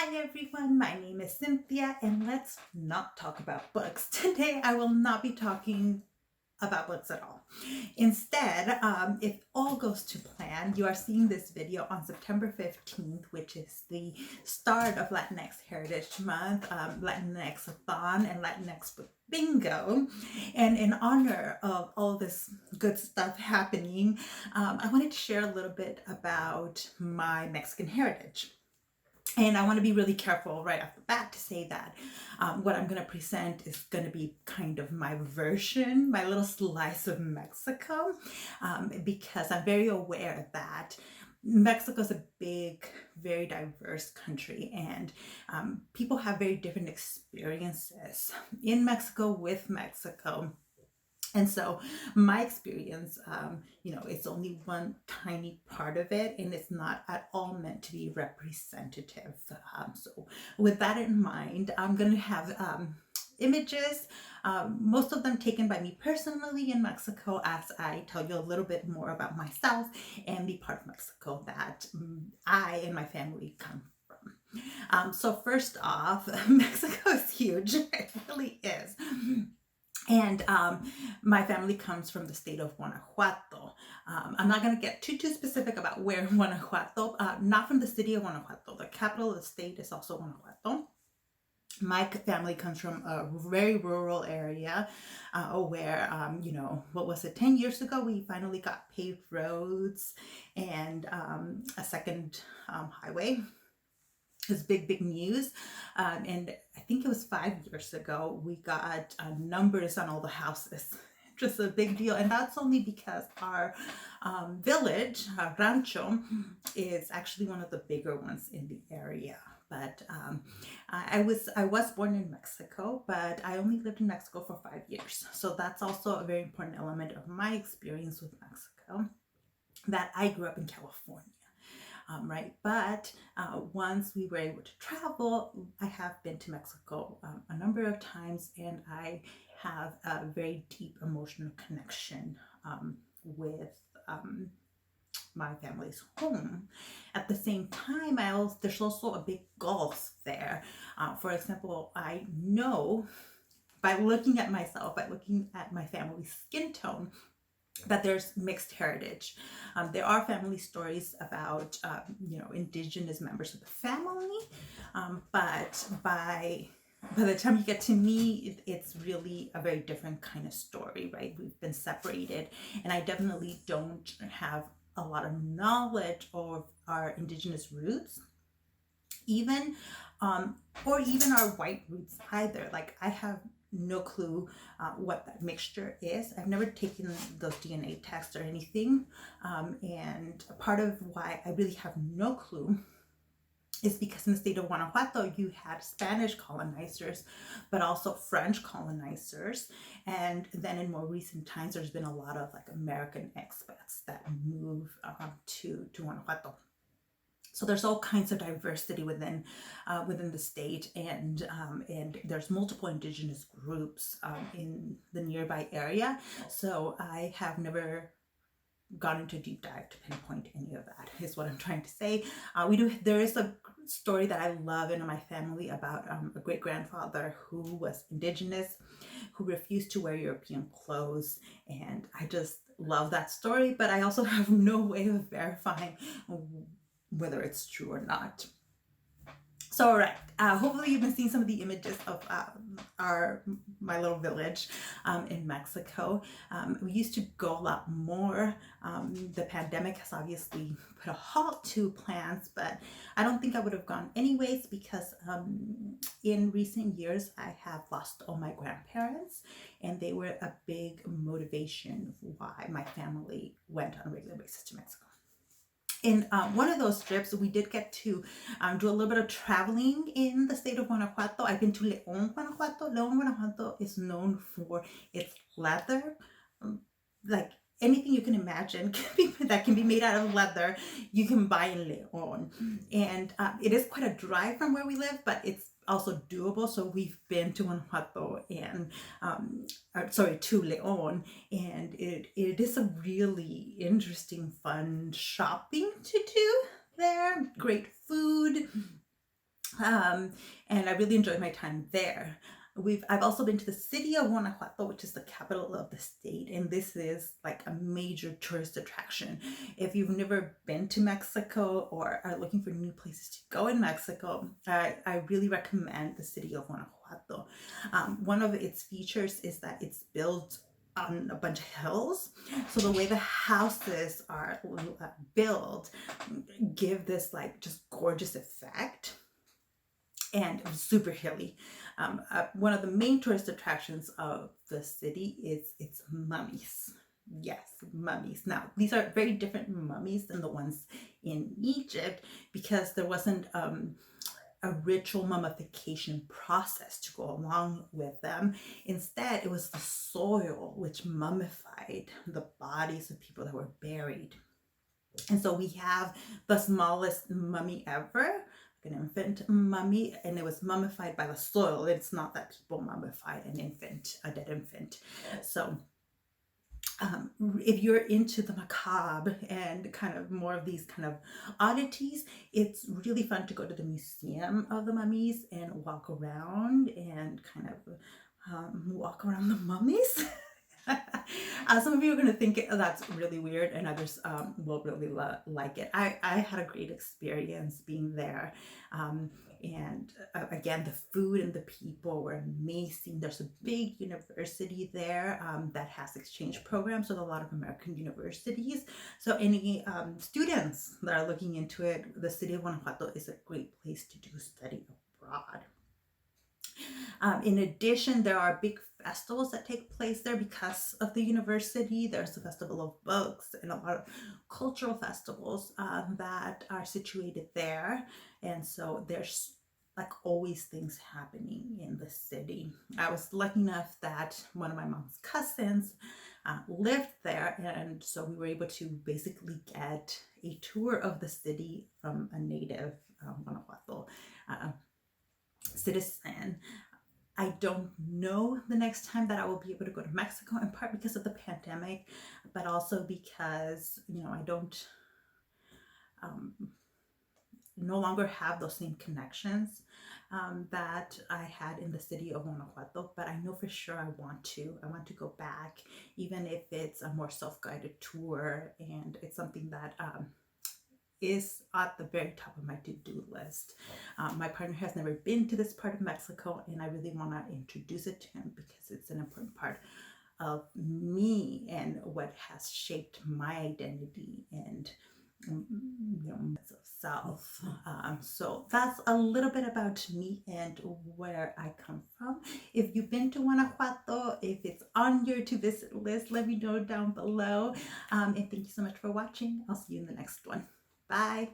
Hi everyone, my name is Cynthia and let's not talk about books. Today I will not be talking about books at all. Instead, if all goes to plan, you are seeing this video on September 15th, which is the start of Latinx Heritage Month, Latinx-a-thon and Latinx Book Bingo. And in honor of all this good stuff happening, I wanted to share a little bit about my Mexican heritage. And I want to be really careful right off the bat to say that what I'm going to present is going to be kind of my version, my little slice of Mexico, because I'm very aware that Mexico is a big, very diverse country, and people have very different experiences in Mexico with Mexico. And so my experience, it's only one tiny part of it, and it's not at all meant to be representative. So with that in mind, I'm going to have images, most of them taken by me personally in Mexico, as I tell you a little bit more about myself and the part of Mexico that I and my family come from. So first off, Mexico is huge. It really is. And my family comes from the state of Guanajuato. I'm not going to get too specific about where in Guanajuato, not from the city of Guanajuato. The capital of the state is also Guanajuato. My family comes from a very rural area where, what was it, 10 years ago, we finally got paved roads and a second highway. It was big news. And I think it was 5 years ago, we got numbers on all the houses. Just a big deal. And that's only because our village, our rancho, is actually one of the bigger ones in the area. But I was born in Mexico, but I only lived in Mexico for 5 years. So that's also a very important element of my experience with Mexico, that I grew up in California. Right, but once we were able to travel, I have been to Mexico a number of times, and I have a very deep emotional connection with my family's home. At the same time, there's also a big gulf there. For example, I know by looking at myself, by looking at my family's skin tone, that there's mixed heritage. There are family stories about, indigenous members of the family, but by the time you get to me, it's really a very different kind of story, right? We've been separated, and I definitely don't have a lot of knowledge of our indigenous roots, even or even our white roots either. Like, I have no clue what that mixture is. I've never taken those DNA tests or anything, and part of why I really have no clue is because in the state of Guanajuato, you had Spanish colonizers, but also French colonizers. And then in more recent times, there's been a lot of like American expats that move to Guanajuato. So there's all kinds of diversity within the state, and there's multiple indigenous groups in the nearby area. So I have never gone into a deep dive to pinpoint any of that, is what I'm trying to say. There is a story that I love in my family about a great grandfather who was indigenous, who refused to wear European clothes, and I just love that story, but I also have no way of verifying whether it's true or not. So, all right, hopefully you've been seeing some of the images of my little village in Mexico. We used to go a lot more. The pandemic has obviously put a halt to plans, but I don't think I would have gone anyways, because in recent years I have lost all my grandparents, and they were a big motivation why my family went on a regular basis to Mexico. In one of those trips, we did get to do a little bit of traveling in the state of Guanajuato. I've been to León, Guanajuato. León, Guanajuato is known for its leather. Like anything you can imagine that can be made out of leather, you can buy in León. And it is quite a drive from where we live, but it's also doable. So we've been to Guanajuato and to León, and it is a really interesting, fun shopping to do there. Great food. And I really enjoyed my time there. I've also been to the city of Guanajuato, which is the capital of the state, and this is like a major tourist attraction. If you've never been to Mexico or are looking for new places to go in Mexico, I really recommend the city of Guanajuato. One of its features is that it's built on a bunch of hills, so the way the houses are built give this like just gorgeous effect, and it was super hilly. One of the main tourist attractions of the city is its mummies. Yes, mummies. Now, these are very different mummies than the ones in Egypt because there wasn't a ritual mummification process to go along with them. Instead, it was the soil which mummified the bodies of people that were buried. And so we have the smallest mummy ever, an infant mummy, and it was mummified by the soil. It's not that people mummify an infant, a dead infant. So if you're into the macabre and kind of more of these kind of oddities, it's really fun to go to the Museum of the Mummies and walk around and kind of walk around the mummies. Some of you are going to think that's really weird, and others will really like it. I had a great experience being there. And again, the food and the people were amazing. There's a big university there that has exchange programs with a lot of American universities. So any students that are looking into it, the city of Guanajuato is a great place to do study abroad. In addition, there are big festivals that take place there because of the university. There's the Festival of Books and a lot of cultural festivals that are situated there. And so there's like always things happening in the city. I was lucky enough that one of my mom's cousins lived there, and so we were able to basically get a tour of the city from a native Guanajuato citizen. I don't know the next time that I will be able to go to Mexico, in part because of the pandemic, but also because, I don't no longer have those same connections that I had in the city of Guanajuato, but I know for sure I want to go back, even if it's a more self-guided tour, and it's something that is at the very top of my to-do list. My partner has never been to this part of Mexico, and I really want to introduce it to him because it's an important part of me and what has shaped my identity and sense of self. So that's a little bit about me and where I come from. If you've been to Guanajuato, if it's on your to visit list, let me know down below. And thank you so much for watching. I'll see you in the next one. Bye.